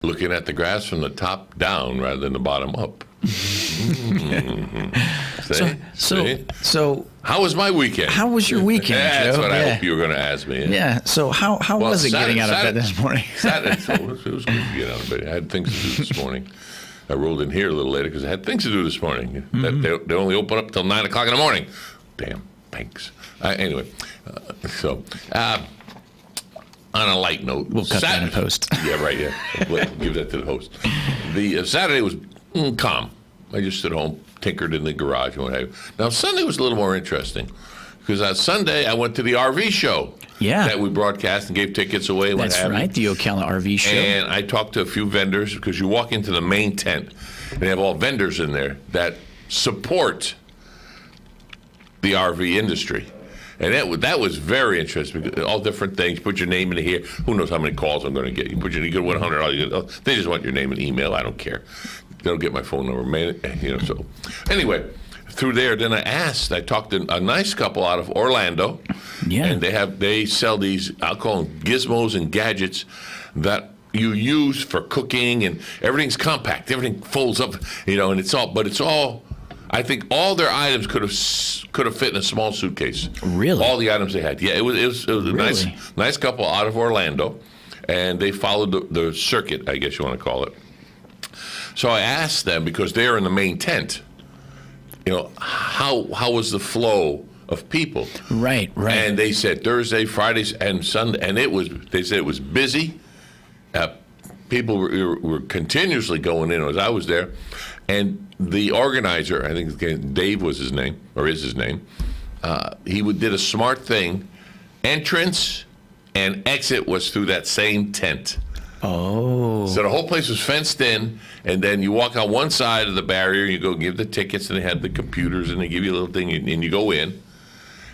Looking at the grass from the top down rather than the bottom up. So how was my weekend? How was your weekend, Joe? That's what I hope you were going to ask me. Yeah. So how was it getting out of bed this morning? It was good to get out of bed. I had things to do this morning. I rolled in here a little later because I had things to do this morning. Mm-hmm. They only open up till 9 o'clock in the morning. Damn, thanks. Anyway, on a light note, we'll cut that in post. Yeah, right. Yeah, give that to the host. The Saturday was calm. I just stood home, tinkered in the garage, and what have you. Now Sunday was a little more interesting because on Sunday I went to the RV show. Yeah. That we broadcast and gave tickets away. That's right, the Ocala RV show. And I talked to a few vendors because you walk into the main tent and they have all vendors in there that support the RV industry. And that was very interesting. Because all different things. Put your name in here. Who knows how many calls I'm going to get? You get $100. They just want your name and email. I don't care. They'll get my phone number, man. So anyway, through there, then I talked to a nice couple out of Orlando. Yeah. And they sell these, I'll call them gizmos and gadgets that you use for cooking, and everything's compact. Everything folds up, and it's all. I think all their items could have fit in a small suitcase. Really? All the items they had. Yeah, it was a really? nice couple out of Orlando, and they followed the circuit, I guess you want to call it. So I asked them, because they're in the main tent, how was the flow of people? Right. And they said Thursday, Fridays, and Sunday, and they said it was busy. People were continuously going in as I was there. And the organizer, I think Dave was his name, or is his name, he did a smart thing. Entrance and exit was through that same tent. Oh. So the whole place was fenced in, and then you walk on one side of the barrier, you go give the tickets, and they had the computers, and they give you a little thing, and you go in.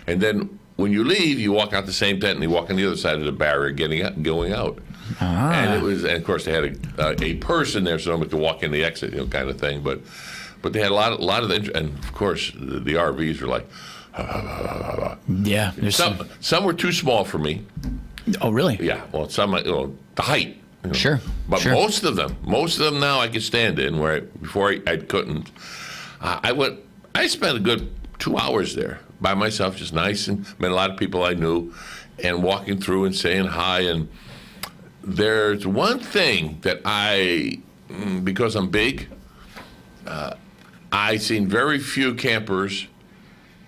And then when you leave, you walk out the same tent, and you walk on the other side of the barrier, going out. Ah. And of course, they had a person there, so nobody could walk in the exit, kind of thing. But they had a lot of and of course, the RVs were like, yeah. Some were too small for me. Oh, really? Yeah. Well, some, the height. Sure. But sure. Most of them now I could stand in, where before I couldn't. I spent a good 2 hours there by myself, just nice, and met a lot of people I knew, and walking through and saying hi. And there's one thing that because I'm big, I seen very few campers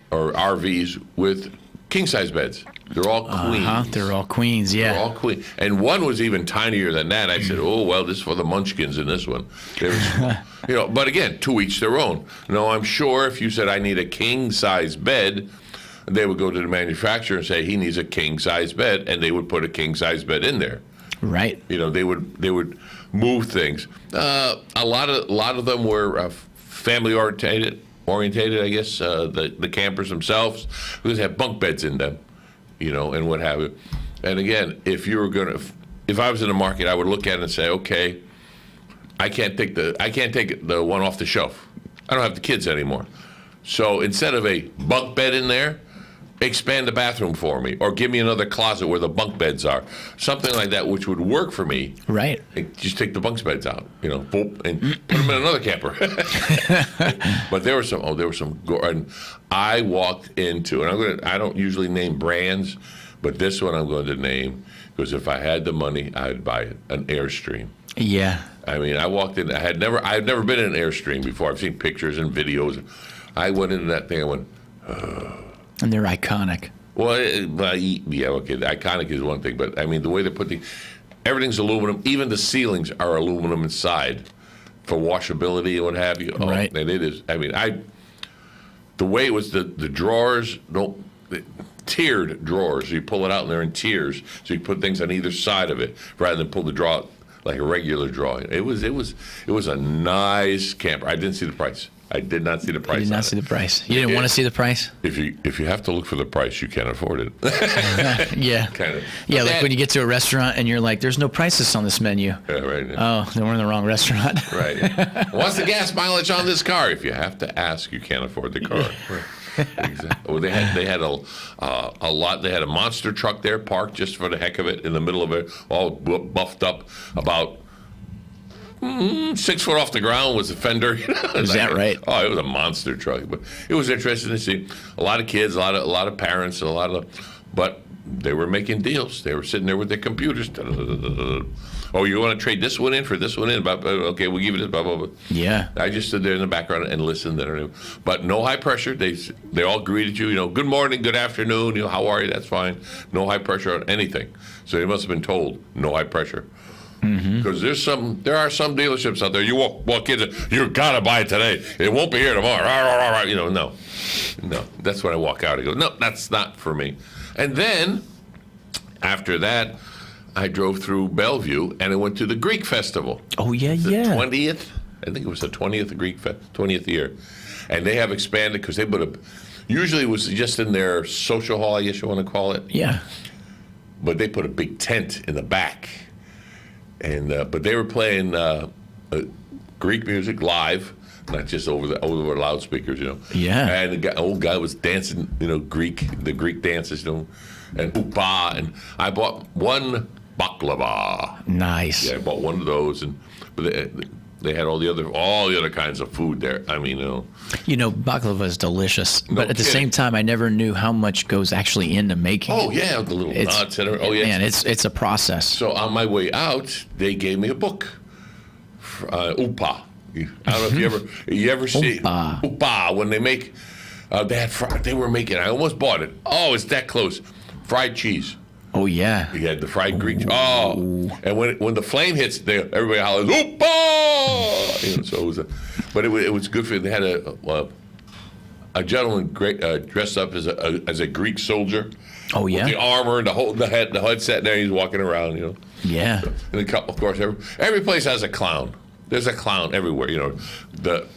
or RVs with king-size beds. They're all queens. They're all queens, yeah. They're all queens. And one was even tinier than that. I said, oh, well, this is for the munchkins in this one. But again, to each their own. No, I'm sure if you said I need a king-size bed, they would go to the manufacturer and say he needs a king-size bed, and they would put a king-size bed in there. Right. They would move things. A lot of them were family orientated, I guess. The campers themselves, because they have bunk beds in them, and what have you. And again, if I was in the market, I would look at it and say, okay, I can't take the one off the shelf. I don't have the kids anymore. So instead of a bunk bed in there, expand the bathroom for me, or give me another closet where the bunk beds are, something like that, which would work for me. Right. Just take the bunk beds out, and put them in another camper. But there were some, and I walked into, and I don't usually name brands, but this one I'm going to name, because if I had the money, I'd buy it, an Airstream. Yeah. I mean, I walked in, I'd never been in an Airstream before. I've seen pictures and videos. I went into that thing, I went, and they're iconic. Well, yeah, okay. The iconic is one thing, but I mean the way they put everything's aluminum. Even the ceilings are aluminum inside for washability and what have you. Right. And it is. I mean, the way it was, the drawers, tiered drawers. So you pull it out and they're in tiers. So you put things on either side of it rather than pull the drawer out like a regular drawer. It was a nice camper. I didn't see the price. I did not see the price. You did not see the price. You didn't want to see the price? If you have to look for the price, you can't afford it. Yeah. Kind of. Yeah, like when you get to a restaurant and you're like, there's no prices on this menu. Yeah, right. Yeah. Oh, then we're in the wrong restaurant. Right. Yeah. What's the gas mileage on this car? If you have to ask, you can't afford the car. Exactly. Well, they had a lot. They had a monster truck there parked just for the heck of it in the middle of it, all buffed up, about 6 foot off the ground was the fender. Is that right? Oh, it was a monster truck. But it was interesting to see a lot of kids, a lot of parents, but they were making deals. They were sitting there with their computers. Oh, you want to trade this one in for this one in? Okay, we'll give you this. Blah, blah, blah. Yeah. I just stood there in the background and listened. But no high pressure. They all greeted you. Good morning, good afternoon. How are you? That's fine. No high pressure on anything. So they must have been told no high pressure. Because there are some dealerships out there. You walk in, you gotta buy it today. It won't be here tomorrow. No. That's when I walk out. I go, no, that's not for me. And then after that, I drove through Bellevue and I went to the Greek Festival. Oh yeah, the yeah. 20th. I think it was the 20th Greek 20th year, and they have expanded because they put a. Usually it was just in their social hall, I guess you want to call it. Yeah. But they put a big tent in the back. And but they were playing Greek music live, not just over the loudspeakers, Yeah. And the old guy was dancing, the Greek dances, and upa. And I bought one baklava. Nice. Yeah, I bought one of those, but they had all the other kinds of food there. I mean, baklava is delicious, No but at the kidding. same time, I never knew how much goes actually into making Oh it. yeah, the little nuts and everything. Oh yeah. Man, it's a process. So on my way out, they gave me a book, upa. I don't know if you ever see upa when they make. They were making. I almost bought it. Oh, it's that close. Fried cheese. Oh yeah. You had the fried Greek. Oh, and when the flame hits, everybody hollers upa. So it was good for you. They had a gentleman dressed up as a Greek soldier. Oh yeah. With the armor and the headset. There he's walking around. Yeah. And of course, every place has a clown. There's a clown everywhere. The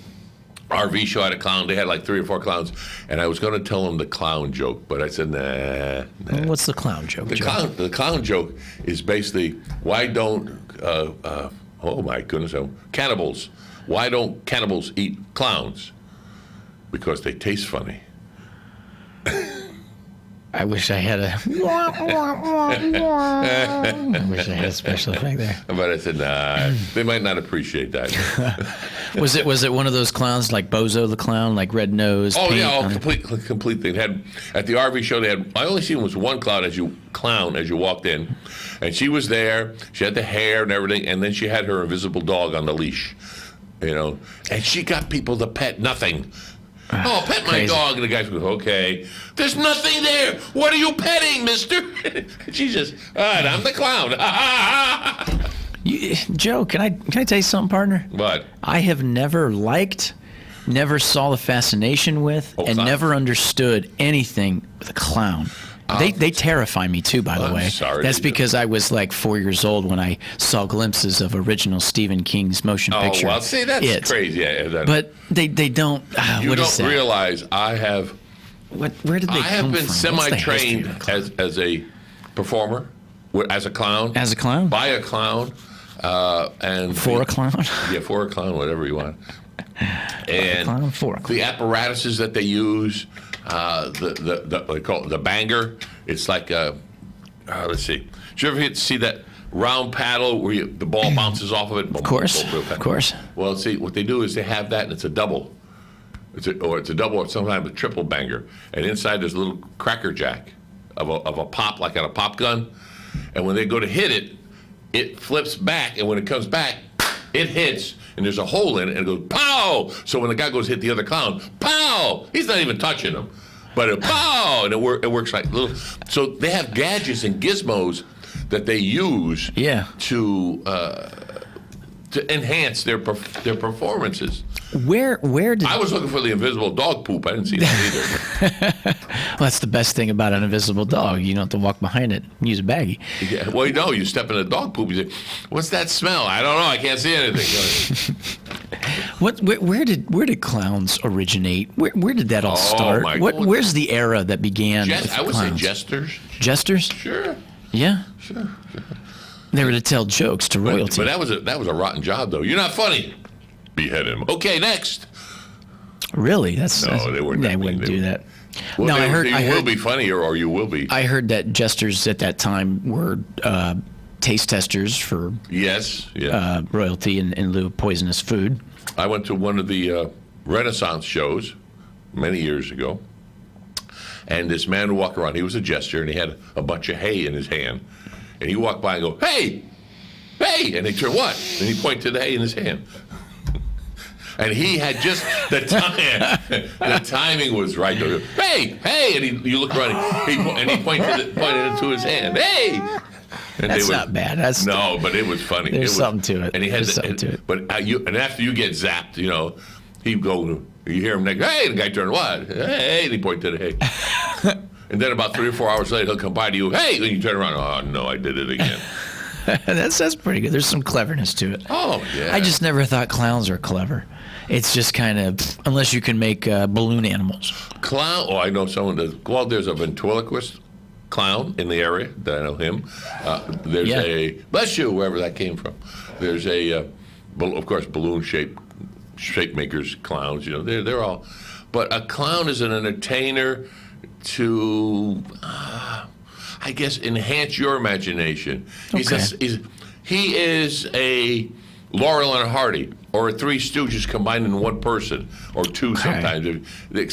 RV show had a clown. They had like 3 or 4 clowns, and I was going to tell them the clown joke, but I said, nah. What's the clown joke? The clown joke is basically why don't oh my goodness, cannibals? Why don't cannibals eat clowns? Because they taste funny. I wish I had a. I wish I had a special effect there. But I said, nah, they might not appreciate that. Was it one of those clowns like Bozo the clown, like red nose? Oh paint yeah, on it? complete thing. Had at the RV show, I only seen was one clown as you walked in, and she was there. She had the hair and everything, and then she had her invisible dog on the leash, and she got people to pet nothing. Oh, pet my Crazy. dog. And the guy goes, okay. There's nothing there. What are you petting, mister? She just, I'm the clown. Joe, can I tell you something, partner? What? I have never liked, never saw the fascination with, and clowns. never understood anything with a clown. They terrify me too, by the I'm way. sorry. That's because I was like 4 years old when I saw glimpses of original Stephen King's motion picture. Oh, well, see, that's It. crazy. Yeah, But they don't. you what don't is that? realize I have Where did they I have come been from? What's the history semi-trained of a clown? as a performer, as a clown. As a clown? By a clown. And For a clown? Yeah, for a clown, whatever you want. And clown, for a clown. the apparatuses that they use, they call it the banger. It's like let's see. Did you ever see that round paddle where the ball bounces off of it? Of course, of course. Well, see, what they do is they have that, and it's a double. It's a double or sometimes a triple banger. And inside there's a little cracker jack of a pop, like on a pop gun. And when they go to hit it, it flips back, and when it comes back, it hits, and there's a hole in it, and it goes, pow! So when the guy goes to hit the other clown, pow! He's not even touching him. But it, pow! And it works like little. So they have gadgets and gizmos that they use to enhance their performances. Where did I was looking for the invisible dog poop. I didn't see that either. well, that's the best thing about an invisible dog. You don't have to walk behind it and use a baggie. Yeah, well, you step in a dog poop. You say, "What's that smell?" I don't know. I can't see anything. Where did clowns originate? Where did that all start? my God. Where's the era that began? with I would clowns? say jesters. Jesters? Sure. Yeah. Sure. They were to tell jokes to royalty. But that was a rotten job, though. You're not funny. Behead him. Okay, next. Really? No, they weren't. They wouldn't do that. Well, no, I you heard. will be funny, or you will be. I heard that jesters at that time were taste testers for Yes, yeah. royalty in lieu of poisonous food. I went to one of the Renaissance shows many years ago, and this man would walk around. He was a jester, and he had a bunch of hay in his hand. And he walked by and go, "Hey, hey!" And they turn, "What?" And he pointed to the hay in his hand. And he had just the timing was right. Hey, hey! And you look around, and he pointed it to his hand. Hey! And That's not bad. That's no, but it was funny. There's something to it. And he had something to it. But and after you get zapped, he'd go. You hear him next. Hey, the guy turned, "What?" Hey, and he pointed to the hay. And then about 3 or 4 hours later, he'll come by to you. Hey, and you turn around. "Oh no, I did it again." That's pretty good. There's some cleverness to it. Oh yeah. I just never thought clowns were clever. It's just kind of, unless you can make balloon animals. Clown. Oh, I know someone does. Well, there's a ventriloquist clown in the area that I know him. There's a bless you, wherever that came from. There's of course, balloon shape makers, clowns. They're all. But a clown is an entertainer to, I guess, enhance your imagination. Okay. He is a Laurel and Hardy, or a Three Stooges combined in one person, or two sometimes.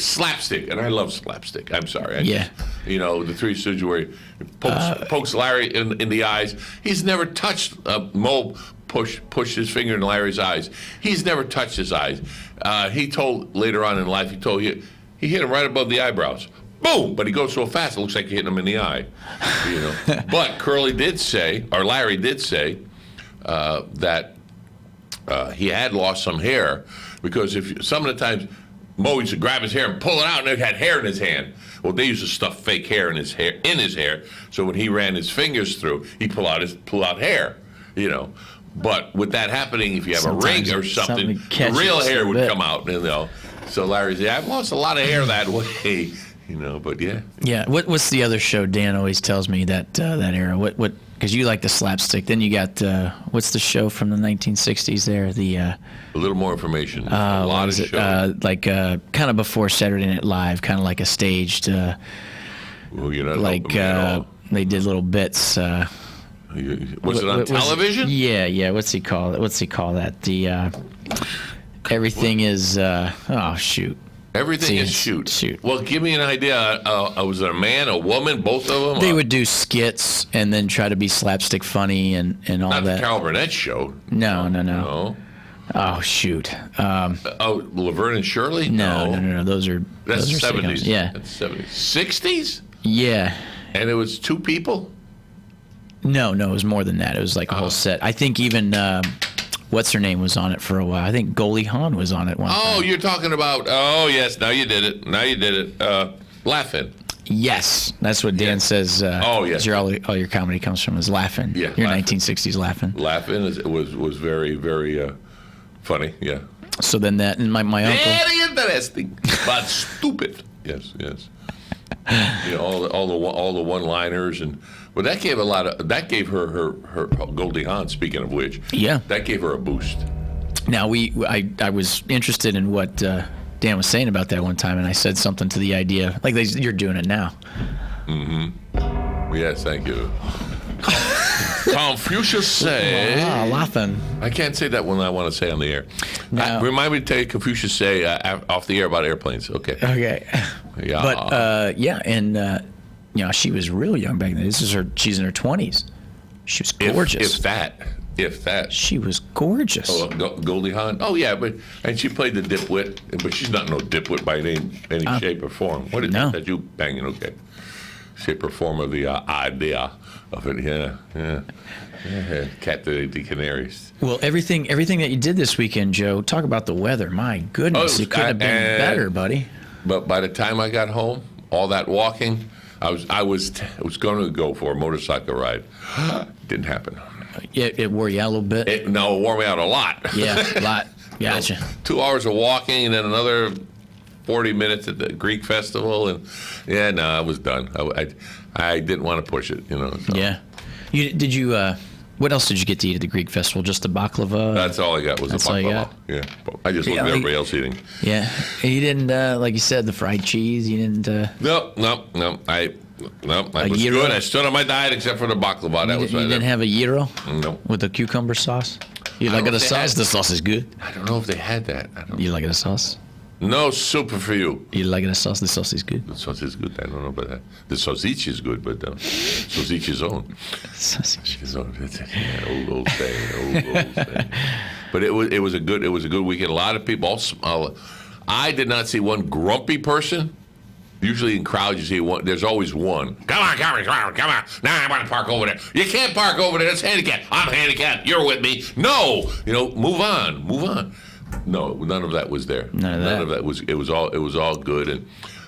Slapstick, and I love slapstick. I'm sorry. The Three Stooges where he pokes Larry in the eyes. He's never touched Moe. Pushed his finger in Larry's eyes. He's never touched his eyes. He told later on in life, he hit him right above the eyebrows. Boom! But he goes so fast, it looks like he hit him in the eye. But Larry did say that he had lost some hair, because some of the times Moe used to grab his hair and pull it out, and it had hair in his hand. Well, they used to stuff fake hair in his hair, so when he ran his fingers through, he pull out hair. But with that happening, if you have Sometimes a ring or something, the catches real hair would bit. come out. So Larry said, "I've lost a lot of hair that way." But yeah. Yeah. What's the other show Dan always tells me that era? What? Because you like the slapstick. Then you got what's the show from the 1960s there? A little more information. A lot of shows. Kind of before Saturday Night Live, kind of like a staged. Well, you're not helping me at all. They did little bits. Was it on television? Yeah. What's he call that? The everything is. Oh shoot. Everything is shoot. Well, give me an idea. Was it a man, a woman, both of them? They would do skits and then try to be slapstick funny and all not that. Not the Carol Burnett show. No. Oh shoot. Laverne and Shirley? No. Those are 70s. Yeah. That's 70s. 60s? Yeah. And it was two people? No, it was more than that. It was like a whole set. I think even what's her name was on it for a while. I think Goldie Hawn was on it one time. Oh, you're talking about. Oh, yes. Now you did it. Laughing. Yes, that's what Dan says. Oh, yes. All your comedy comes from is laughing. Yeah, your laughing. 1960s laughing. Laughing was very, very funny. Yeah. So then that and my uncle. Very interesting, but stupid. Yes. All the one-liners but that gave her Goldie Hawn. Speaking of which, that gave her a boost. Now I was interested in what Dan was saying about that one time, and I said something to the idea like you're doing it now. Mm-hmm. Yes, thank you. Confucius say. Laughing. I can't say that one I want to say on the air. No. Remind me to tell you Confucius say off the air about airplanes. Okay. Yeah. But and she was real young back then. She's in her 20s. She was gorgeous. If that. She was gorgeous. Oh, Goldie Hawn. Oh yeah, and she played the dipwit, but she's not no dipwit by any shape or form. What is that you banging? Okay. Shape or form of the idea of it. Yeah. Captivate the canaries. Well, everything that you did this weekend, Joe. Talk about the weather. My goodness, it couldn't have been better, buddy. But by the time I got home, all that walking, I was going to go for a motorcycle ride. Didn't happen. It wore you out a little bit? It wore me out a lot. Yeah, a lot. Gotcha. 2 hours of walking and then another 40 minutes at the Greek festival. And I was done. I didn't want to push it, So. Yeah. Did you, what else did you get to eat at the Greek festival? Just the baklava? That's all I got was the baklava. Yeah. I just looked at everybody else eating. Yeah. And you didn't, like you said, the fried cheese, you didn't... No. No, I was gyro? good. I stood on my diet except for the baklava. That You, was you didn't have a gyro No. with the cucumber sauce? You I like don't it a think they sauce? had- The sauce is good. I don't know if they had that. I don't. You like it a sauce? No super for you. You like it a sauce? The sauce is good. The sauce is good. I don't know about that. The sausage is good, but sausage is own. Sausage. His own. Old saying. But it was a good weekend. A lot of people. I did not see one grumpy person. Usually in crowds you see one. There's always one. Come on. Now I want to park over there. You can't park over there. It's handicapped. I'm handicapped. You're with me. No. Move on. No, none of that was there. None of that was. It was all good. And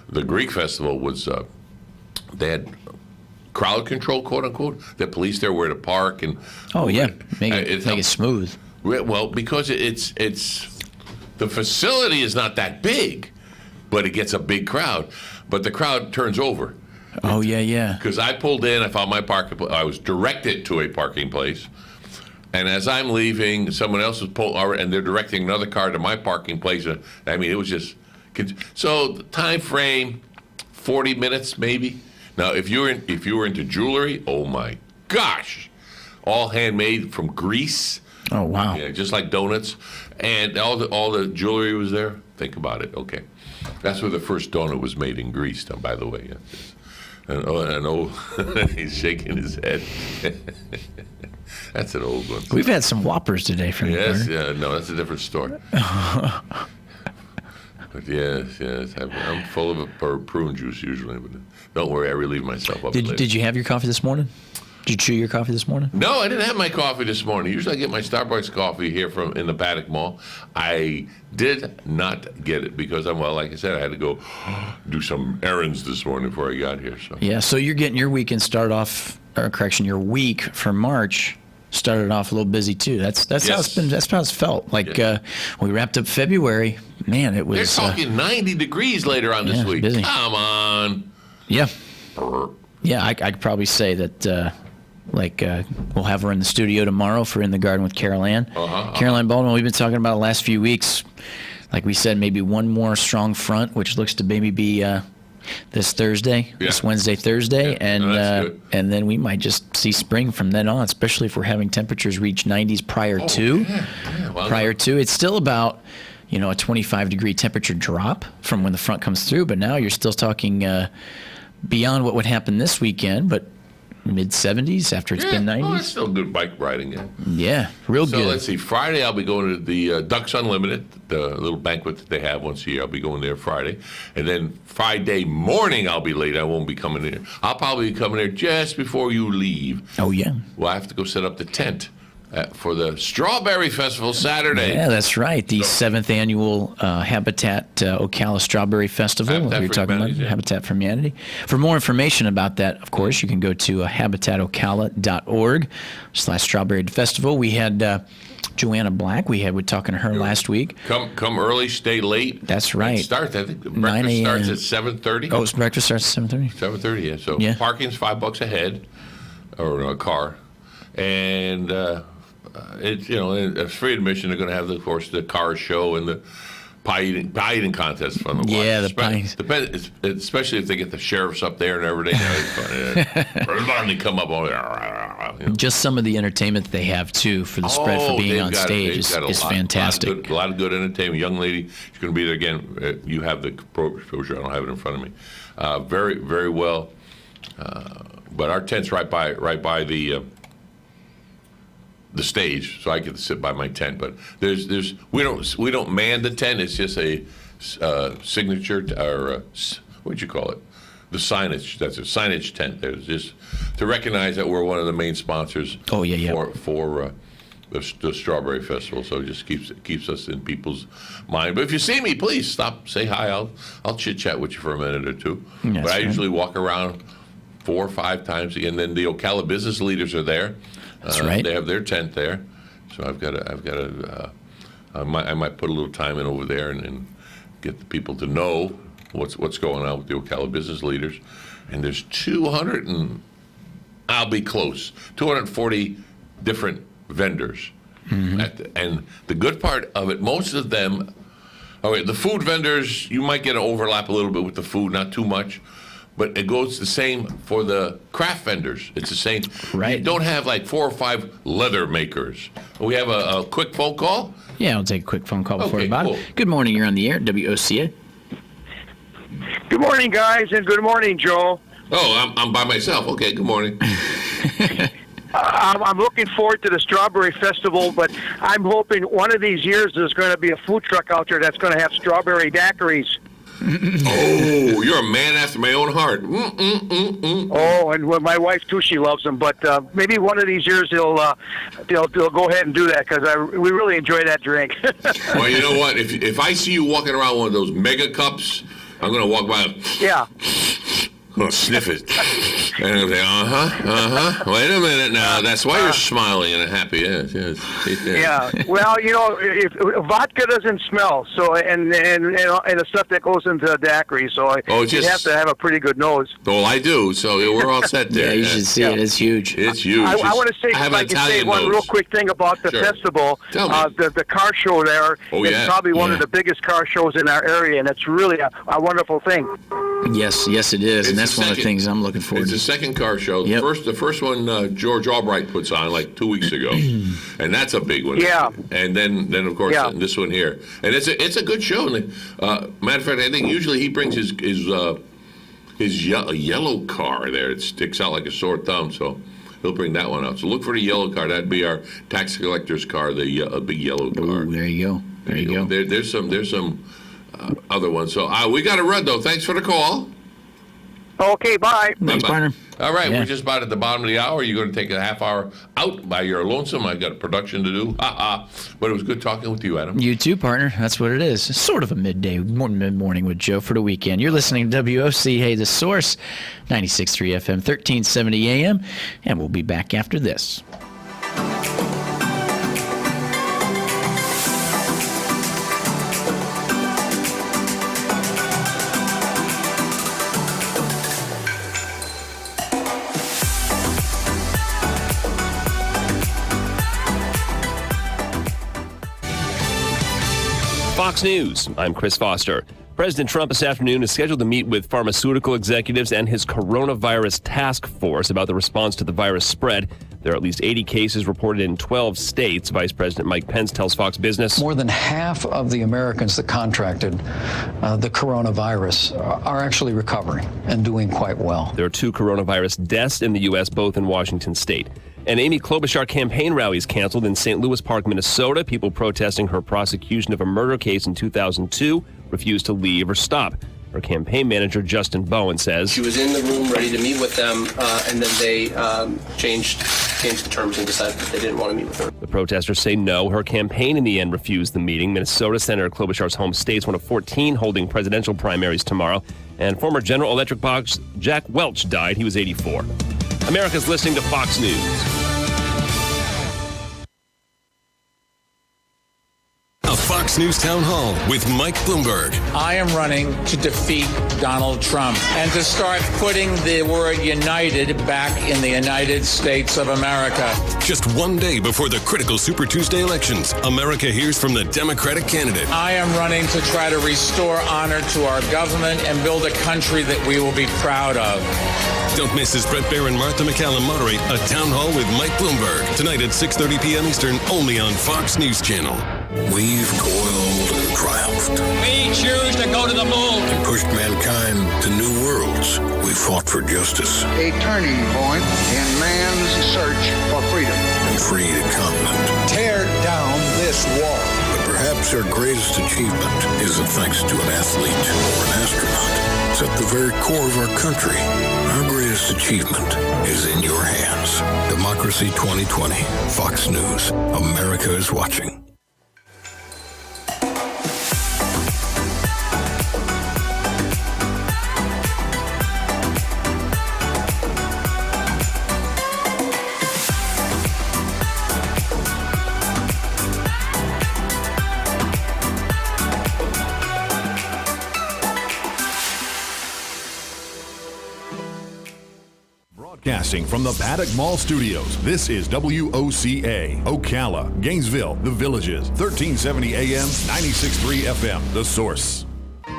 the Greek festival was. They had crowd control, quote unquote. The police there where to park and. Oh yeah, make it smooth. Well, because it's the facility is not that big, but it gets a big crowd. But the crowd turns over. Oh yeah. Because I pulled in, I found my parking place. I was directed to a parking place. And as I'm leaving, someone else was pulled, and they're directing another car to my parking place. I mean, it was just. So the time frame, 40 minutes maybe. Now, if you were into jewelry, oh my gosh, all handmade from Greece. Oh wow. Yeah, just like donuts, and all the jewelry was there. Think about it. Okay, that's where the first donut was made in Greece. By the way, and he's shaking his head. That's an old one. We've had some Whoppers today from you. Yes, yeah, no, that's a different story. But yes, I'm full of prune juice usually, but don't worry, I relieve myself up. Did you have your coffee this morning? Did you chew your coffee this morning? No, I didn't have my coffee this morning. Usually I get my Starbucks coffee here in the Paddock Mall. I did not get it because like I said, I had to go do some errands this morning before I got here. So Yeah, so you're getting your weekend started off, your week for March started off a little busy too. That's how it's been. That's how it's felt. Like we wrapped up February. Man, it was. They're talking 90 degrees later on this week. Busy. Come on. Yeah. Yeah, I could probably say that. We'll have her in the studio tomorrow for In the Garden with Carol Ann. Carol Ann Baldwin, we've been talking about the last few weeks. Like we said, maybe one more strong front, which looks to maybe be this Thursday, this Wednesday, Thursday, and then we might just see spring from then on, especially if we're having temperatures reach 90s prior to. Prior to, it's still about a 25-degree temperature drop from when the front comes through, but now you're still talking beyond what would happen this weekend, but mid-70s after it's been 90s. Oh, it's still good bike riding. Yeah, real good. So let's see. Friday, I'll be going to the Ducks Unlimited, the little banquet that they have once a year. I'll be going there Friday. And then Friday morning, I'll be late. I won't be coming in. I'll probably be coming there just before you leave. Oh, yeah. Well, I have to go set up the tent for the Strawberry Festival Saturday. Yeah, that's right. The 7th annual Habitat Ocala Strawberry Festival. Habitat You're for talking Humanity, about Habitat for Humanity. For more information about that, of course, you can go to habitatocala.org/Strawberry Festival. We had Joanna Black. We're talking to her last week. Come early, stay late. That's right. I think breakfast starts at 7:30. Oh, breakfast starts at 7:30. 7:30, yeah. So parking's $5 a head, or a car, and it's it's free admission. They're going to have, of course, the car show and the pie eating contest from the the pie. Especially if they get the sheriffs up there and everything. Everybody come up on Just some of the entertainment they have too for the spread for being on stage is fantastic. A lot of good entertainment. Young lady, she's going to be there again. You have the brochure. I don't have it in front of me. Very, very well. But our tent's right by the stage, so I get to sit by my tent. But we don't man the tent. It's just a signature or what'd you call it? The signage. That's a signage tent. There's just to recognize that we're one of the main sponsors. Oh yeah. For the Strawberry Festival. So it just keeps us in people's mind. But if you see me, please stop, say hi. I'll chit chat with you for a minute or two. But I usually walk around 4 or 5 times, and then the Ocala business leaders are there. That's right. They have their tent there, so I might put a little time in over there and get the people to know what's going on with the Ocala business leaders. And there's 240 different vendors. And the good part of it, most of them, the food vendors, you might get an overlap a little bit with the food, not too much. but it goes the same for the craft vendors. It's the same. Right. You don't have like 4 or 5 leather makers. We have a quick phone call. Yeah, I'll take a quick phone call before Okay, we bottom. cool. Good morning. You're on the air, WOCA. Good morning, guys, and good morning, Joe. Oh, I'm by myself. Okay, good morning. I'm looking forward to the Strawberry Festival, but I'm hoping one of these years there's going to be a food truck out there that's going to have strawberry daiquiris. Oh, you're a man after my own heart. Oh, and well, my wife too, she loves them. But maybe one of these years they'll go ahead and do that because we really enjoy that drink. Well, you know what? If I see you walking around one of those mega cups, I'm going to walk by. Yeah. I'm going to sniff it. And I'm say, Wait a minute now. That's why you're smiling and happy. Yes. Yeah. Well, if vodka doesn't smell, so and the stuff that goes into the daiquiri, so you have to have a pretty good nose. Well, I do. So we're all set there. Yeah, you should see it. It's huge. It's huge. I want to say, I have if an I can say Italian one nose. real quick thing about the Sure. festival. Tell me. The car show there is probably one of the biggest car shows in our area, and it's really a wonderful thing. Yes, it is, and that's one of the things I'm looking forward It's to. the second car show. Yep. The first one George Albright puts on like 2 weeks ago, and that's a big one. Yeah. And then of course this one here, and it's a good show. And matter of fact, I think usually he brings his yellow car there. It sticks out like a sore thumb, so he'll bring that one out. So look for the yellow car. That'd be our tax collector's car, the big yellow car. Ooh, there you go. There you go. There's some other ones. So we got to run though. Thanks for the call. Okay, bye. Thanks, Bye-bye. partner. All right, Yeah. we're just about at the bottom of the hour. You're going to take a half hour out by your lonesome. I got a production to do. But it was good talking with you, Adam. You too, partner. That's what it is. It's sort of a mid-morning with Joe for the weekend. You're listening to WOCA, The Source, 96.3 FM, 1370 AM, and we'll be back after this. Fox News, I'm Chris Foster. President Trump this afternoon is scheduled to meet with pharmaceutical executives and his coronavirus task force about the response to the virus spread. There are at least 80 cases reported in 12 states. Vice President Mike Pence tells Fox Business. More than half of the Americans that contracted the coronavirus are actually recovering and doing quite well. There are 2 coronavirus deaths in the U.S., both in Washington state. An Amy Klobuchar campaign rally is canceled in St. Louis Park, Minnesota. People protesting her prosecution of a murder case in 2002 refused to leave or stop. Her campaign manager, Justin Bowen, says she was in the room ready to meet with them, and then they changed the terms and decided that they didn't want to meet with her. the protesters say no. Her campaign in the end refused the meeting. Minnesota Senator Klobuchar's home state's one of 14 holding presidential primaries tomorrow. And former General Electric boss Jack Welch died. He was 84. America's listening to Fox News. A Fox News Town Hall with Mike Bloomberg. I am running to defeat Donald Trump and to start putting the word united back in the United States of America. Just one day before the critical Super Tuesday elections, America hears from the Democratic candidate. I am running to try to restore honor to our government and build a country that we will be proud of. Don't miss as Brett Baer and Martha McCallum moderate a Town Hall with Mike Bloomberg tonight at 6:30 p.m. Eastern, only on Fox News Channel. We've toiled and triumphed. We choose to go to the moon. And pushed mankind to new worlds. We fought for justice. A turning point in man's search for freedom. And freed a continent. Tear down this wall. But perhaps our greatest achievement isn't thanks to an athlete or an astronaut. It's at the very core of our country. Our greatest achievement is in your hands. Democracy 2020. Fox News. America is watching. Broadcasting from the Paddock Mall Studios, this is WOCA, Ocala, Gainesville, The Villages, 1370 AM, 96.3 FM, The Source.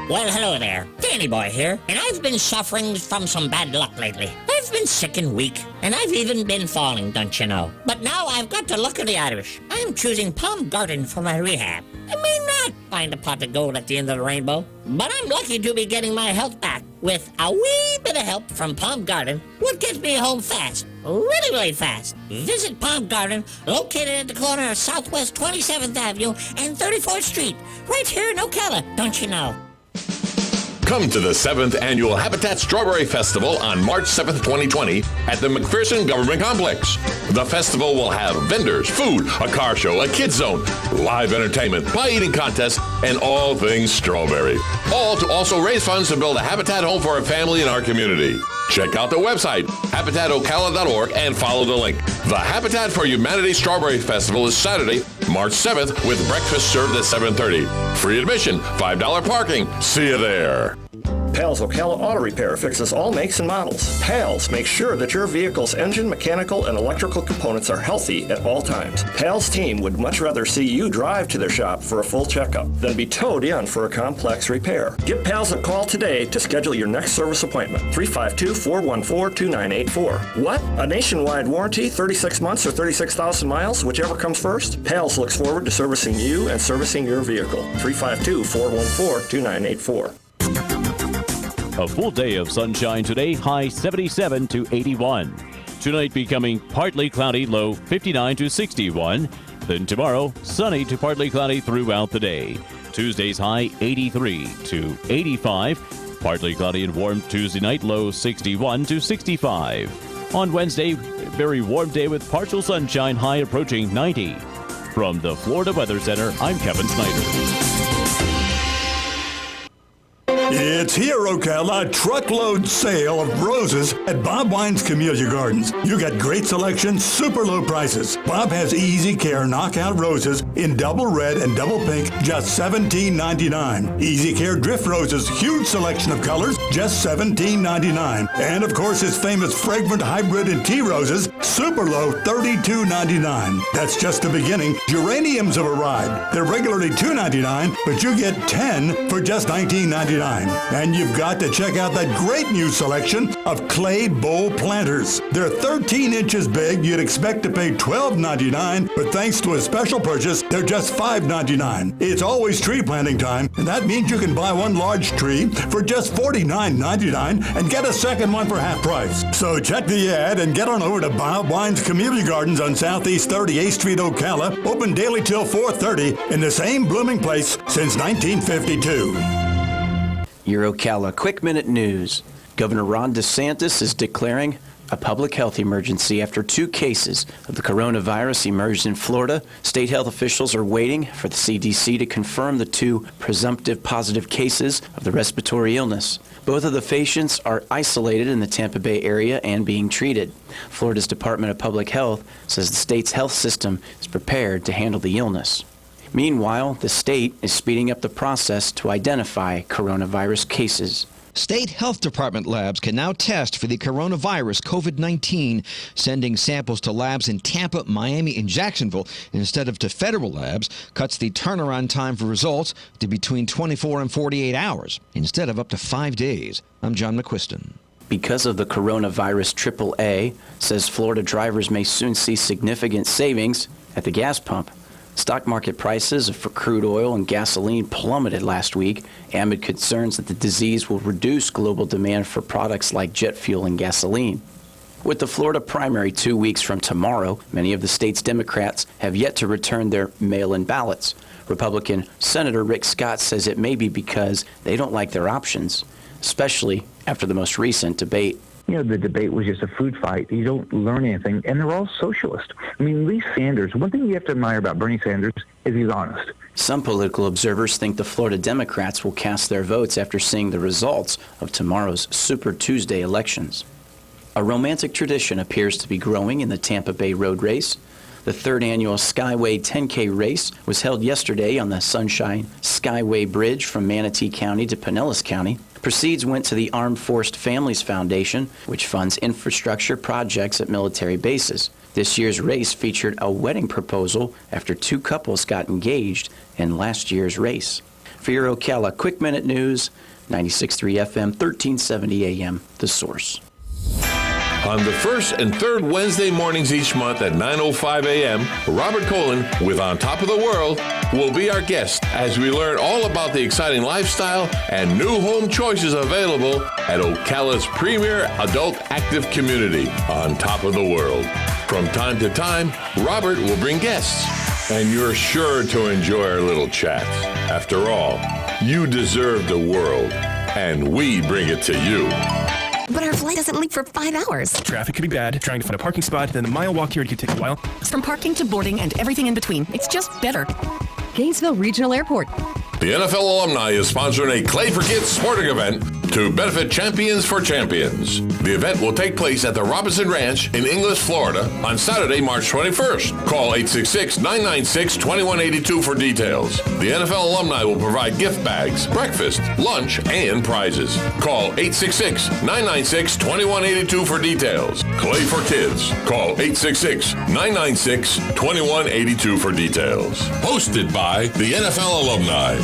Well, hello there. Danny Boy here, and I've been suffering from some bad luck lately. I've been sick and weak, and I've even been falling, don't you know? But now I've got to look at the Irish. I'm choosing Palm Garden for my rehab. I may not find a pot of gold at the end of the rainbow, but I'm lucky to be getting my health back with a wee bit of help from Palm Garden, what gets me home fast. Really, really fast. Visit Palm Garden, located at the corner of Southwest 27th Avenue and 34th Street, right here in Ocala, don't you know? Come to the 7th Annual Habitat Strawberry Festival on March 7th, 2020 at the McPherson Government Complex. The festival will have vendors, food, a car show, a kids zone, live entertainment, pie eating contest, and all things strawberry. All to also raise funds to build a habitat home for a family in our community. Check out the website, habitatocala.org, and follow the link. The Habitat for Humanity Strawberry Festival is Saturday, March 7th, with breakfast served at 7:30. Free admission, $5 parking. See you there. Pals Ocala Auto Repair fixes all makes and models. Pals makes sure that your vehicle's engine, mechanical, and electrical components are healthy at all times. Pals team would much rather see you drive to their shop for a full checkup than be towed in for a complex repair. Give Pals a call today to schedule your next service appointment. 352-414-2984. What? A nationwide warranty, 36 months or 36,000 miles, whichever comes first? Pals looks forward to servicing you and servicing your vehicle. 352-414-2984. A full day of sunshine today, high 77 to 81. Tonight becoming partly cloudy, low 59 to 61. Then tomorrow, sunny to partly cloudy throughout the day. Tuesday's high 83 to 85. Partly cloudy and warm Tuesday night, low 61 to 65. On Wednesday, very warm day with partial sunshine, high approaching 90. From the Florida Weather Center, I'm Kevin Snyder. It's here, Ocala, truckload sale of roses at Bob Wine's Camellia Gardens. You got great selection, super low prices. Bob has Easy Care knockout roses in double red and double pink, just $17.99. Easy Care drift roses, huge selection of colors, just $17.99. And of course, his famous fragrant hybrid and tea roses, super low, $32.99. That's just the beginning. Geraniums have arrived. They're regularly $2.99, but you get 10 for just $19.99. And you've got to check out that great new selection of clay bowl planters. They're 13 inches big. You'd expect to pay $12.99, but thanks to a special purchase, they're just $5.99. It's always tree planting time, and that means you can buy one large tree for just $49.99 and get a second one for half price. So check the ad and get on over to Bob Wine's Camellia Gardens on Southeast 38th Street, Ocala, open daily till 4:30 in the same blooming place since 1952. Your Ocala Quick Minute News. Governor Ron DeSantis is declaring a public health emergency after 2 cases of the coronavirus emerged in Florida. State health officials are waiting for the CDC to confirm the 2 presumptive positive cases of the respiratory illness. Both of the patients are isolated in the Tampa Bay area and being treated. Florida's Department of Public Health says the state's health system is prepared to handle the illness. Meanwhile, the state is speeding up the process to identify coronavirus cases. State health department labs can now test for the coronavirus COVID-19, sending samples to labs in Tampa, Miami, and Jacksonville instead of to federal labs cuts the turnaround time for results to between 24 and 48 hours instead of up to 5 days. I'm John McQuiston. Because of the coronavirus, AAA says Florida drivers may soon see significant savings at the gas pump. Stock market prices for crude oil and gasoline plummeted last week amid concerns that the disease will reduce global demand for products like jet fuel and gasoline. With the Florida primary 2 weeks from tomorrow, many of the state's Democrats have yet to return their mail-in ballots. Republican Senator Rick Scott says it may be because they don't like their options, especially after the most recent debate. You know, the debate was just a food fight. You don't learn anything, and they're all socialist. I mean, Lee Sanders, one thing you have to admire about Bernie Sanders is he's honest. Some political observers think the Florida Democrats will cast their votes after seeing the results of tomorrow's Super Tuesday elections. A romantic tradition appears to be growing in the Tampa Bay road race. The 3rd annual Skyway 10K race was held yesterday on the Sunshine Skyway Bridge from Manatee County to Pinellas County. Proceeds went to the Armed Forced Families Foundation, which funds infrastructure projects at military bases. This year's race featured a wedding proposal after 2 couples got engaged in last year's race. For your Ocala Quick Minute News, 96.3 FM, 1370 AM, The Source. On the first and third Wednesday mornings each month at 9:05 a.m., Robert Colin with On Top of the World will be our guest as we learn all about the exciting lifestyle and new home choices available at Ocala's premier adult active community, On Top of the World. From time to time, Robert will bring guests, and you're sure to enjoy our little chats. After all, you deserve the world, and we bring it to you. But our flight doesn't leave for 5 hours. Traffic could be bad, trying to find a parking spot, then the mile walk here could take a while. From parking to boarding and everything in between, it's just better. Gainesville Regional Airport. The NFL alumni is sponsoring a Clay for Kids sporting event to benefit Champions for Champions. The event will take place at the Robinson Ranch in Inglis, Florida on Saturday, March 21st. Call 866-996-2182 for details. The NFL alumni will provide gift bags, breakfast, lunch, and prizes. Call 866-996-2182 for details. Clay for Kids. Call 866-996-2182 for details. Hosted by the NFL alumni.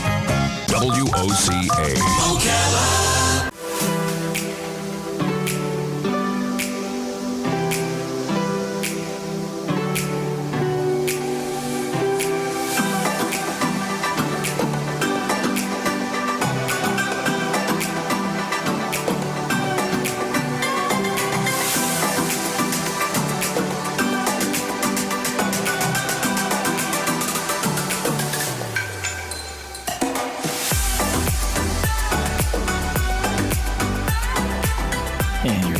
WOCA. Ocala.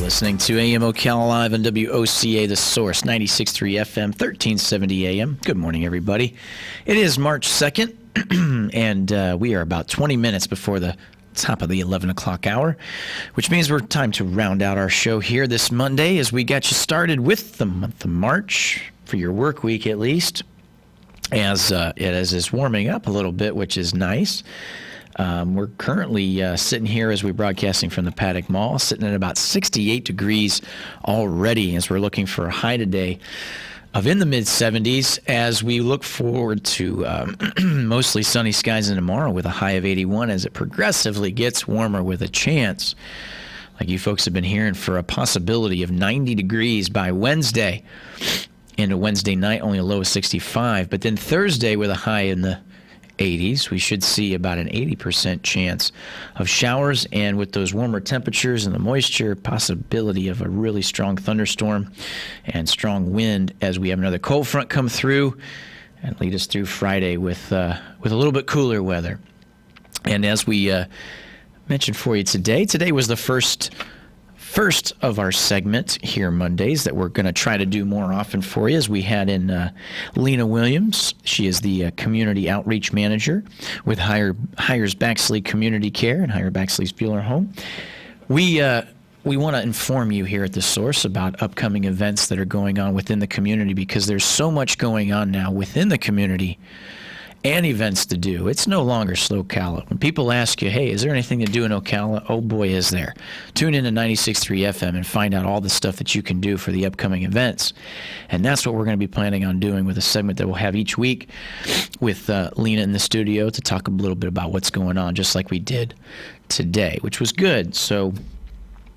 Listening to AM Ocala Live on WOCA, The Source, 96.3 FM, 1370 AM. Good morning, everybody. It is March 2nd, and we are about 20 minutes before the top of the 11 o'clock hour, which means we're time to round out our show here this Monday as we got you started with the month of March, for your work week at least, as it is warming up a little bit, which is nice. We're currently sitting here as we're broadcasting from the Paddock Mall, sitting at about 68 degrees already as we're looking for a high today of in the mid-70s as we look forward to mostly sunny skies in tomorrow with a high of 81 as it progressively gets warmer with a chance, like you folks have been hearing, for a possibility of 90 degrees by Wednesday. And a Wednesday night, only a low of 65. But then Thursday with a high in the 80s, we should see about an 80% chance of showers, and with those warmer temperatures and the moisture, possibility of a really strong thunderstorm and strong wind as we have another cold front come through and lead us through Friday with a little bit cooler weather. And as we mentioned for you today was the first of our segment here Mondays that we're going to try to do more often for you, as we had in Lena Williams. She is the Community Outreach Manager with Hires Baxley Community Care and Hire Baxley's Bueller Home. We want to inform you here at The Source about upcoming events that are going on within the community, because there's so much going on now within the community and events to do. It's no longer slow Ocala. When people ask you, hey, is there anything to do in Ocala? Oh boy, is there. Tune in to 96.3 FM and find out all the stuff that you can do for the upcoming events. And that's what we're going to be planning on doing with a segment that we'll have each week with Lena in the studio to talk a little bit about what's going on, just like we did today, which was good. So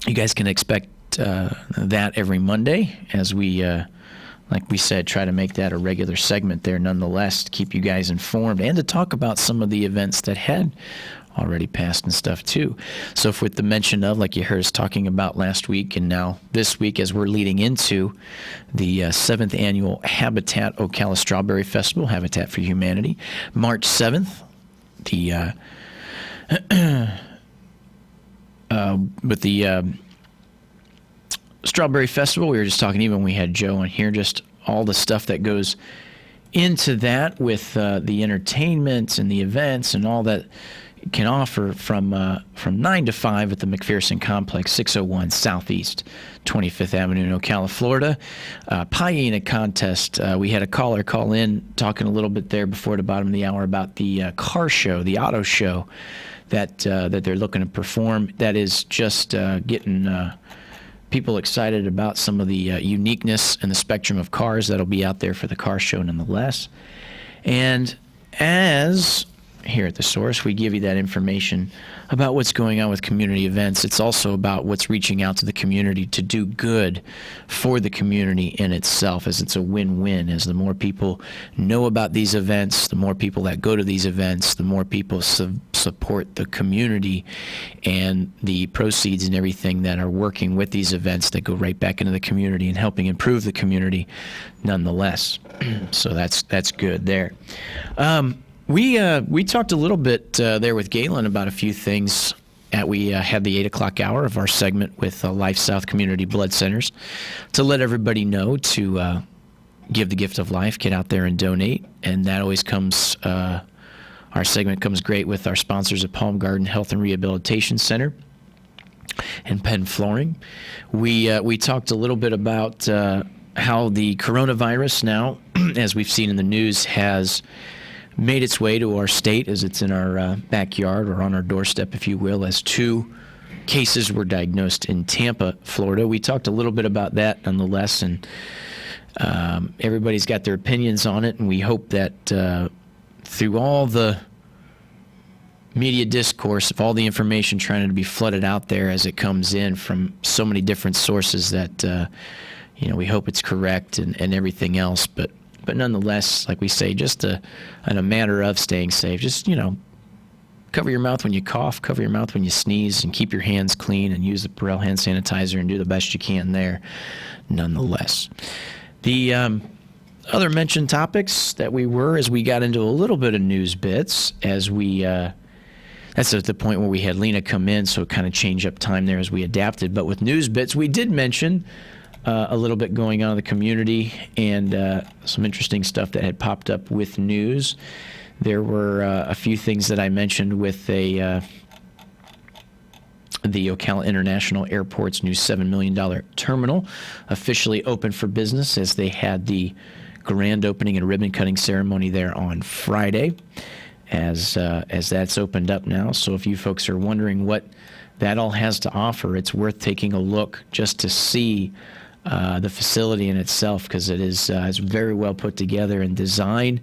you guys can expect that every Monday as we like we said, try to make that a regular segment there nonetheless, to keep you guys informed and to talk about some of the events that had already passed and stuff too. So with the mention of, like you heard us talking about last week and now this week, as we're leading into the 7th annual Habitat Ocala Strawberry Festival, Habitat for Humanity, March 7th, with the Strawberry Festival. We were just talking, even when we had Joe on here, just all the stuff that goes into that with the entertainment and the events and all that it can offer from 9 to 5 at the McPherson Complex, 601 Southeast 25th Avenue in Ocala, Florida. Pie Eating contest. We had a caller call in talking a little bit there before the bottom of the hour about the car show, the auto show that they're looking to perform. That is just getting people excited about some of the uniqueness and the spectrum of cars that'll be out there for the car show nonetheless. And as here at The Source. We give you that information about what's going on with community events. It's also about what's reaching out to the community to do good for the community in itself, as it's a win-win. As the more people know about these events, the more people that go to these events, the more people support the community and the proceeds and everything that are working with these events that go right back into the community and helping improve the community nonetheless. So that's good there. We talked a little bit there with Galen about a few things. We had the 8 o'clock hour of our segment with Life South Community Blood Centers to let everybody know to give the gift of life, get out there and donate. And that always comes, our segment comes great with our sponsors at Palm Garden Health and Rehabilitation Center and Penn Flooring. We talked a little bit about how the coronavirus now, as we've seen in the news, has made its way to our state, as it's in our backyard or on our doorstep, if you will, as 2 cases were diagnosed in Tampa, Florida. We talked a little bit about that nonetheless, and everybody's got their opinions on it, and we hope that through all the media discourse of all the information trying to be flooded out there as it comes in from so many different sources that, we hope it's correct and everything else, but nonetheless, like we say, just in a matter of staying safe, just, cover your mouth when you cough, cover your mouth when you sneeze, and keep your hands clean and use the Perel hand sanitizer and do the best you can there nonetheless. The other mentioned topics that as we got into a little bit of news bits, as we, that's at the point where we had Lena come in, so it kind of changed up time there as we adapted. But with news bits, we did mention a little bit going on in the community and some interesting stuff that had popped up with news. There were a few things that I mentioned with the Ocala International Airport's new $7 million terminal officially open for business, as they had the grand opening and ribbon cutting ceremony there on Friday, as that's opened up now. So if you folks are wondering what that all has to offer, it's worth taking a look just to see the facility in itself, because it's very well put together and designed,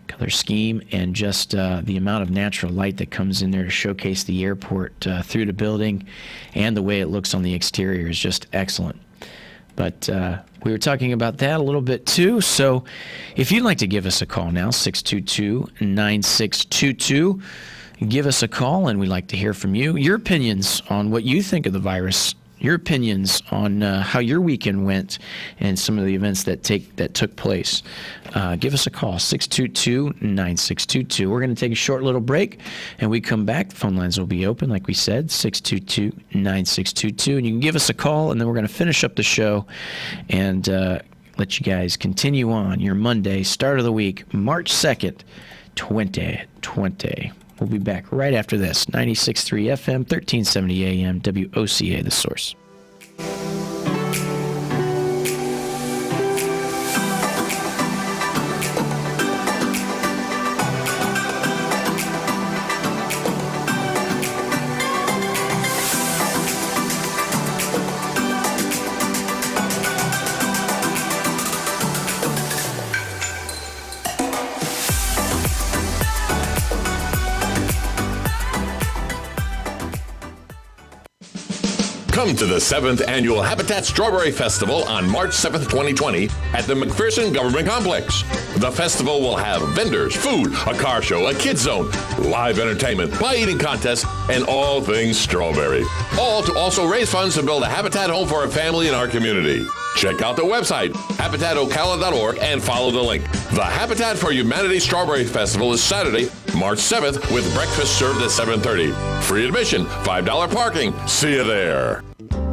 color scheme, and just the amount of natural light that comes in there to showcase the airport through the building, and the way it looks on the exterior is just excellent. But we were talking about that a little bit too, so if you'd like to give us a call now, 622-9622, give us a call, and we'd like to hear from you, your opinions on what you think of the virus, your opinions on how your weekend went and some of the events that took place. Give us a call, 622-9622. We're going to take a short little break, and we come back. The phone lines will be open, like we said, 622-9622. And you can give us a call, and then we're going to finish up the show and let you guys continue on your Monday, start of the week, March 2nd, 2020. We'll be back right after this. 96.3 FM, 1370 AM, WOCA, The Source. Come to the 7th Annual Habitat Strawberry Festival on March 7th, 2020 at the McPherson Government Complex. The festival will have vendors, food, a car show, a kids zone, live entertainment, pie-eating contests, and all things strawberry. All to also raise funds to build a habitat home for a family in our community. Check out the website, habitatocala.org, and follow the link. The Habitat for Humanity Strawberry Festival is Saturday, March 7th, with breakfast served at 7:30. Free admission, $5 parking. See you there.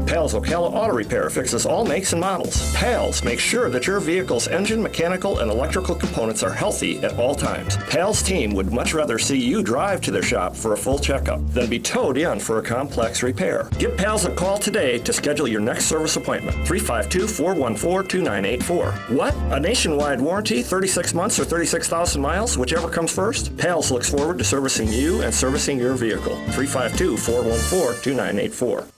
Pals Ocala Auto Repair fixes all makes and models. Pals makes sure that your vehicle's engine, mechanical, and electrical components are healthy at all times. Pals team would much rather see you drive to their shop for a full checkup than be towed in for a complex repair. Give Pals a call today to schedule your next service appointment. 352-414-2984. What? A nationwide warranty, 36 months or 36,000 miles, whichever comes first? Pals looks forward to servicing you and servicing your vehicle. 352-414-2984.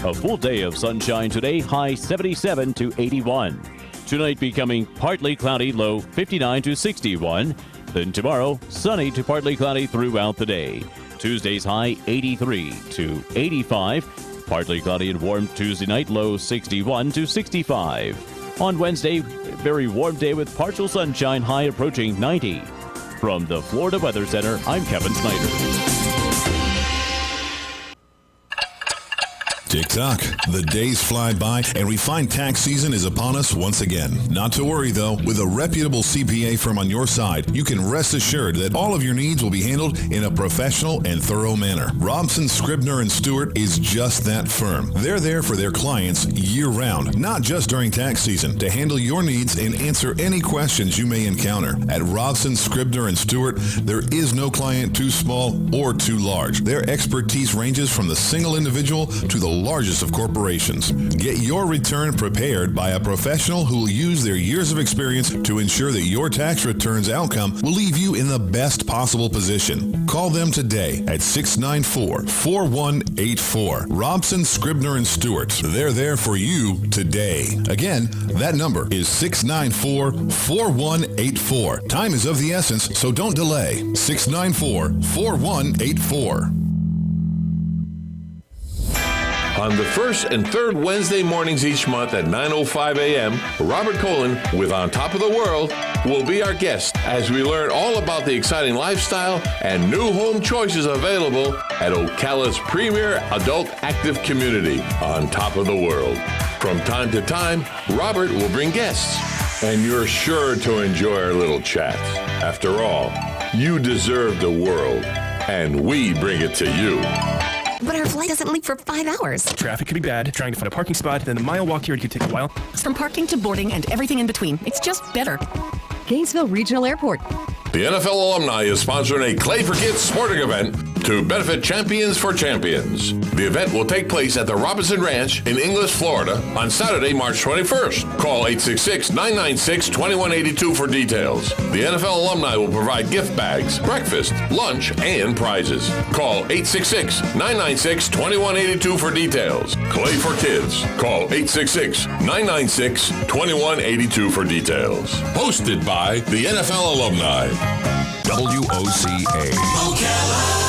A full day of sunshine today, high 77 to 81. Tonight becoming partly cloudy, low 59 to 61. Then tomorrow, sunny to partly cloudy throughout the day. Tuesday's high 83 to 85. Partly cloudy and warm Tuesday night, low 61 to 65. On Wednesday, very warm day with partial sunshine, high approaching 90. From the Florida Weather Center, I'm Kevin Snyder. Tick-tock. The days fly by, and we find tax season is upon us once again. Not to worry, though. With a reputable CPA firm on your side, you can rest assured that all of your needs will be handled in a professional and thorough manner. Robson, Scribner & Stewart is just that firm. They're there for their clients year-round, not just during tax season, to handle your needs and answer any questions you may encounter. At Robson, Scribner & Stewart, there is no client too small or too large. Their expertise ranges from the single individual to the largest of corporations. Get your return prepared by a professional who will use their years of experience to ensure that your tax return's outcome will leave you in the best possible position. Call them today at 694-4184. Robson, Scribner & Stewart. They're there for you today. Again, that number is 694-4184. Time is of the essence, so don't delay. 694-4184. On the first and third Wednesday mornings each month at 9:05 a.m., Robert Colin with On Top of the World will be our guest as we learn all about the exciting lifestyle and new home choices available at Ocala's premier adult active community, On Top of the World. From time to time, Robert will bring guests, and you're sure to enjoy our little chats. After all, you deserve the world, and we bring it to you. But our flight doesn't leave for 5 hours. Traffic could be bad. Trying to find a parking spot, then the mile walk here could take a while. From parking to boarding and everything in between, it's just better. Gainesville Regional Airport. The NFL alumni is sponsoring a Clay for Kids sporting event to benefit Champions for Champions. The event will take place at the Robinson Ranch in Inglis, Florida on Saturday, March 21st. Call 866-996-2182 for details. The NFL alumni will provide gift bags, breakfast, lunch, and prizes. Call 866-996-2182 for details. Clay for Kids. Call 866-996-2182 for details. Hosted by the NFL alumni. WOCA. Ocala.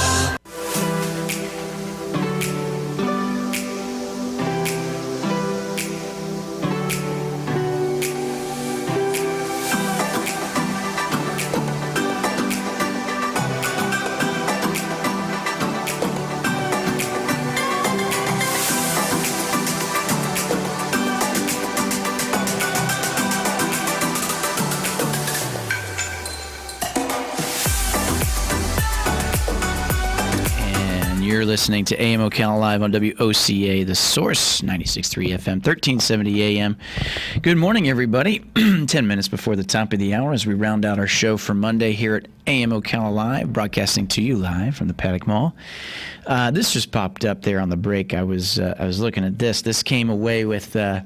You're listening to AM Ocala Live on WOCA, The Source, 96.3 FM, 1370 AM. Good morning, everybody. 10 minutes before the top of the hour as we round out our show for Monday here at AM Ocala Live, broadcasting to you live from the Paddock Mall. This just popped up there on the break. I was looking at this. This came away with an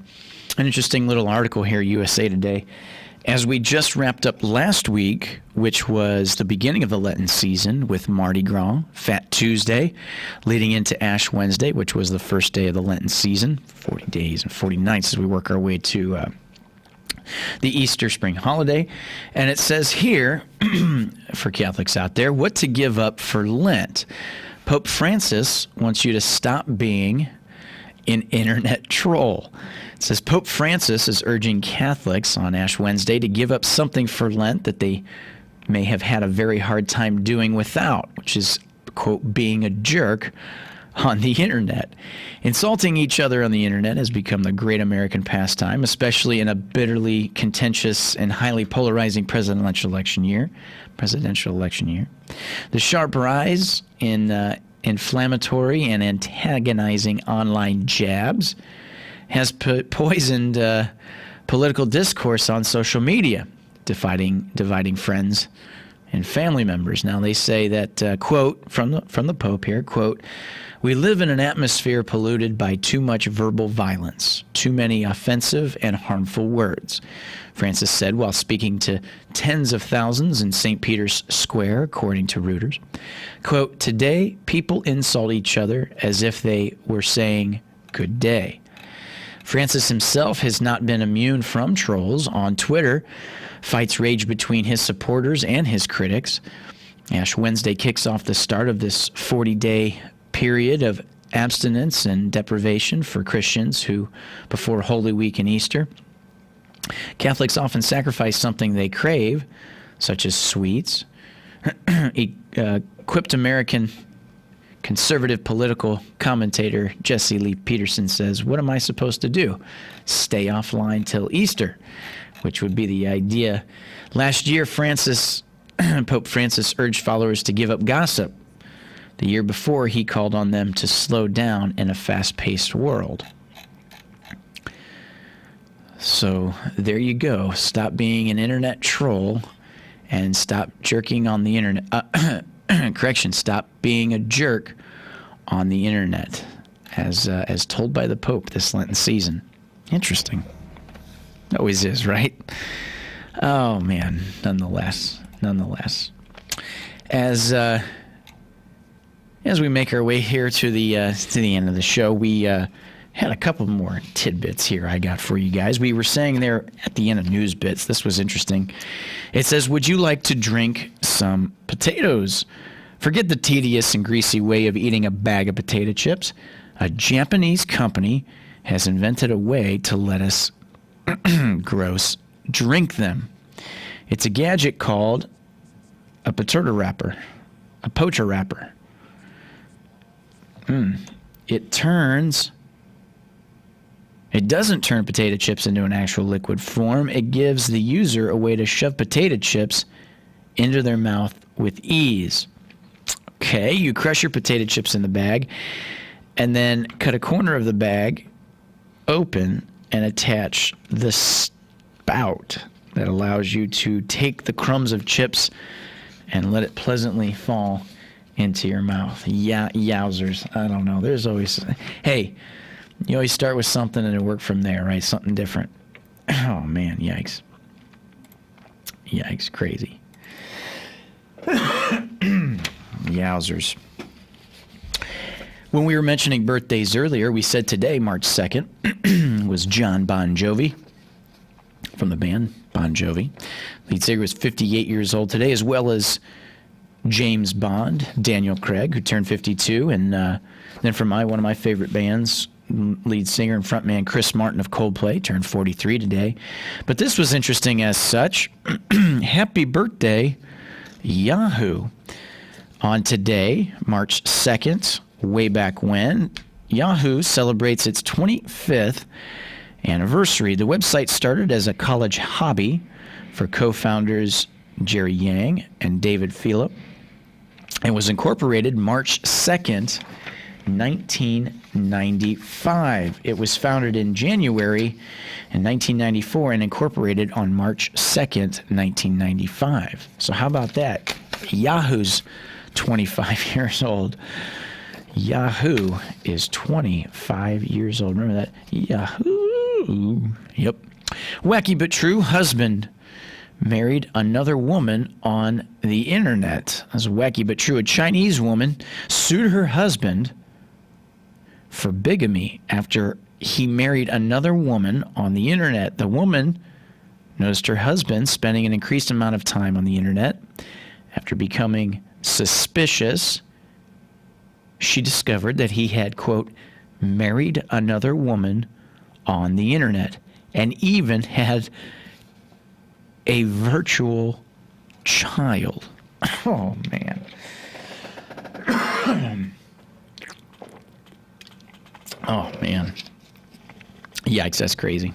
interesting little article here, USA Today. As we just wrapped up last week, which was the beginning of the Lenten season with Mardi Gras, Fat Tuesday, leading into Ash Wednesday, which was the first day of the Lenten season, 40 days and 40 nights as we work our way to the Easter spring holiday. And it says here, for Catholics out there, what to give up for Lent. Pope Francis wants you to stop being an internet troll. It says Pope Francis is urging Catholics on Ash Wednesday to give up something for Lent that they may have had a very hard time doing without, which is, quote, being a jerk on the internet. Insulting each other on the internet has become the great American pastime, especially in a bitterly contentious and highly polarizing presidential election year. The sharp rise in inflammatory and antagonizing online jabs has poisoned political discourse on social media, dividing friends and family members. Now they say that, quote, from the Pope here, quote, "We live in an atmosphere polluted by too much verbal violence, too many offensive and harmful words," Francis said while speaking to tens of thousands in St. Peter's Square, according to Reuters. Quote, "Today, people insult each other as if they were saying good day. Francis himself has not been immune from trolls on Twitter. Fights rage between his supporters and his critics. Ash Wednesday kicks off the start of this 40-day period of abstinence and deprivation for Christians who before Holy Week and Easter. Catholics often sacrifice something they crave, such as sweets. Equipped American conservative political commentator Jesse Lee Peterson says, "What am I supposed to do? Stay offline till Easter," which would be the idea. Last year, Pope Francis urged followers to give up gossip. The year before, he called on them to slow down in a fast-paced world. So there you go. Stop being an internet troll and stop jerking on the internet. Stop being a jerk on the internet, as told by the Pope this Lenten season. Interesting. Always is, right? Oh, man. Nonetheless. As we make our way here to the end of the show, we had a couple more tidbits here I got for you guys. We were saying there at the end of News Bits, this was interesting. It says, would you like to drink some potatoes? Forget the tedious and greasy way of eating a bag of potato chips. A Japanese company has invented a way to let us gross drink them. It's a gadget called a potato wrapper, a poacher wrapper. It doesn't turn potato chips into an actual liquid form. It gives the user a way to shove potato chips into their mouth with ease. Okay, you crush your potato chips in the bag and then cut a corner of the bag open and attach the spout that allows you to take the crumbs of chips and let it pleasantly fall into your mouth. Yowzers. I don't know. There's always... Hey, you always start with something and it work from there, right? Something different. Oh, man. Yikes. Yikes. Crazy. Yowzers. When we were mentioning birthdays earlier, we said today, March 2nd, was John Bon Jovi from the band Bon Jovi. Lead singer was 58 years old today, as well as James Bond, Daniel Craig, who turned 52, and then from one of my favorite bands, lead singer and frontman Chris Martin of Coldplay, turned 43 today. But this was interesting as such. Happy birthday, Yahoo! On today, March 2nd, way back when, Yahoo celebrates its 25th anniversary. The website started as a college hobby for co-founders Jerry Yang and David Phillip and was incorporated March 2nd, 1995. It was founded in January in 1994 and incorporated on March 2nd, 1995. So how about that? Yahoo's 25 years old. Yahoo is 25 years old. Remember that? Yahoo. Yep. Wacky but true. Husband married another woman on the internet. That's wacky but true. A Chinese woman sued her husband for bigamy after he married another woman on the internet. The woman noticed her husband spending an increased amount of time on the internet. After becoming suspicious, she discovered that he had, quote, married another woman on the internet and even had a virtual child. Oh, man. Oh, man. Yikes, that's crazy.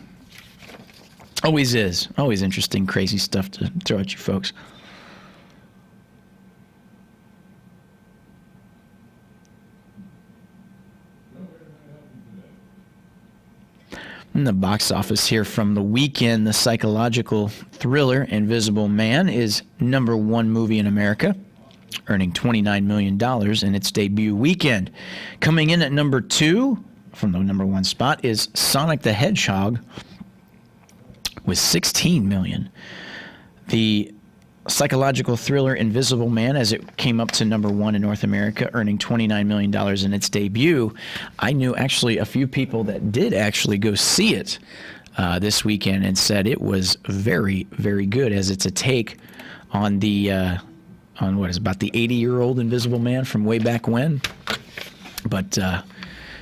Always is. Always interesting, crazy stuff to throw at you folks. In the box office here from the weekend, the psychological thriller Invisible Man is #1 movie in America, earning $29 million in its debut weekend. Coming in at #2 from the #1 spot is Sonic the Hedgehog with $16 million. The psychological thriller Invisible Man, as it came up to number 1 in North America, earning $29 million in its debut. I knew actually a few people that did actually go see it this weekend and said it was very, very good, as it's a take on the on what is about the 80-year-old Invisible Man from way back when. But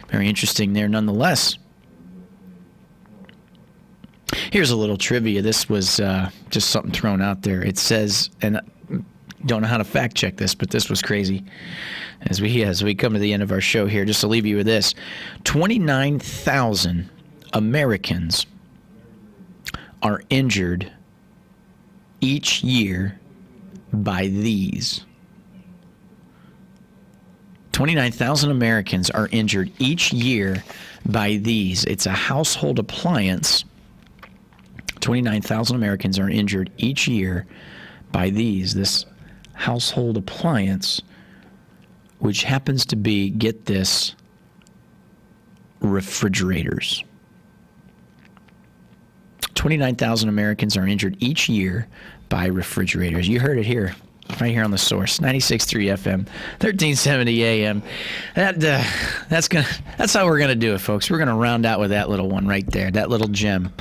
very interesting there nonetheless. Here's a little trivia. This was just something thrown out there. It says, and don't know how to fact check this, but this was crazy. As we come to the end of our show here, just to leave you with this: 29,000 Americans are injured each year by these. 29,000 Americans are injured each year by these. It's a household appliance. 29,000 Americans are injured each year by these. This household appliance, which happens to be, get this, refrigerators. 29,000 Americans are injured each year by refrigerators. You heard it here, right here on The Source, 96.3 FM, 1370 AM. That's how we're gonna do it, folks. We're gonna round out with that little one right there, that little gem.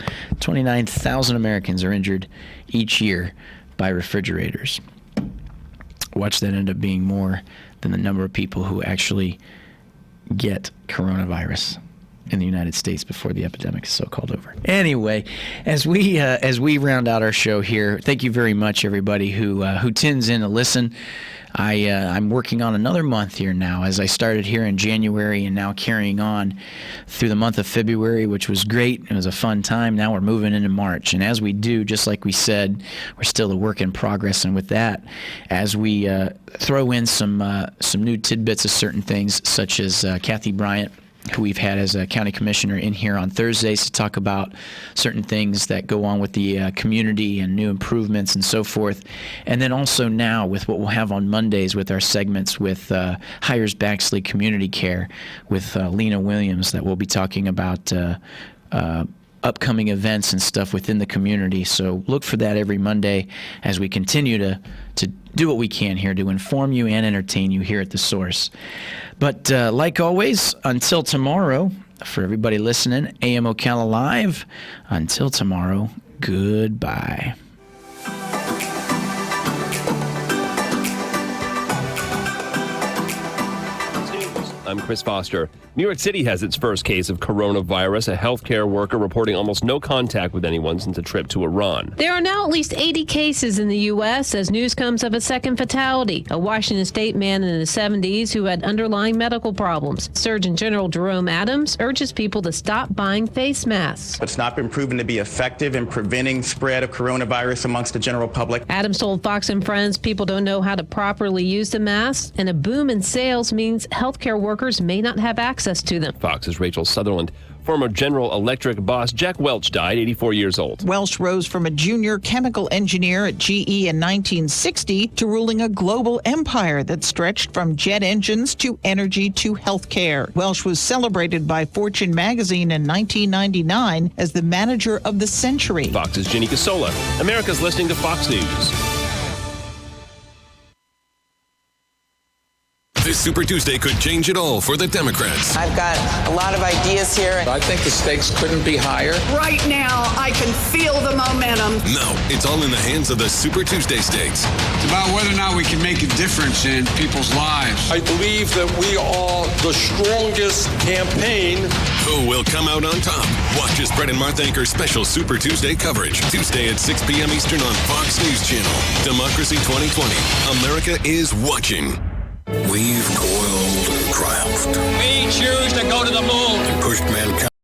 29,000 Americans are injured each year by refrigerators. Watch that end up being more than the number of people who actually get coronavirus in the United States before the epidemic is so-called over. Anyway, as we round out our show here, thank you very much, everybody who tunes in to listen. I'm working on another month here now, as I started here in January and now carrying on through the month of February, which was great. It was a fun time. Now we're moving into March, and as we do, just like we said, we're still a work in progress. And with that, as we throw in some new tidbits of certain things, such as Kathy Bryant, who we've had as a county commissioner in here on Thursdays to talk about certain things that go on with the community and new improvements and so forth. And then also now with what we'll have on Mondays with our segments with Hires Baxley Community Care with Lena Williams, that we'll be talking about upcoming events and stuff within the community. So look for that every Monday as we continue to do what we can here to inform you and entertain you here at The Source. But like always, until tomorrow, for everybody listening, AM Ocala Live, until tomorrow, goodbye. I'm Chris Foster. New York City has its first case of coronavirus, a healthcare worker reporting almost no contact with anyone since a trip to Iran. There are now at least 80 cases in the U.S. as news comes of a second fatality, a Washington State man in his 70s who had underlying medical problems. Surgeon General Jerome Adams urges people to stop buying face masks. It's not been proven to be effective in preventing spread of coronavirus amongst the general public. Adams told Fox and Friends people don't know how to properly use the masks, and a boom in sales means healthcare workers may not have access to them. Fox's Rachel Sutherland. Former General Electric boss Jack Welch died, 84 years old. Welch rose from a junior chemical engineer at GE in 1960 to ruling a global empire that stretched from jet engines to energy to healthcare. Welch was celebrated by Fortune magazine in 1999 as the manager of the century. Fox's Ginny Casola. America's listening to Fox News. This Super Tuesday could change it all for the Democrats. I've got a lot of ideas here. I think the stakes couldn't be higher. Right now, I can feel the momentum. No, it's all in the hands of the Super Tuesday stakes. It's about whether or not we can make a difference in people's lives. I believe that we are the strongest campaign. Who will come out on top? Watch as Brett and Martha anchor special Super Tuesday coverage. Tuesday at 6 p.m. Eastern on Fox News Channel. Democracy 2020. America is watching. We've toiled and triumphed. We choose to go to the moon. And pushed mankind.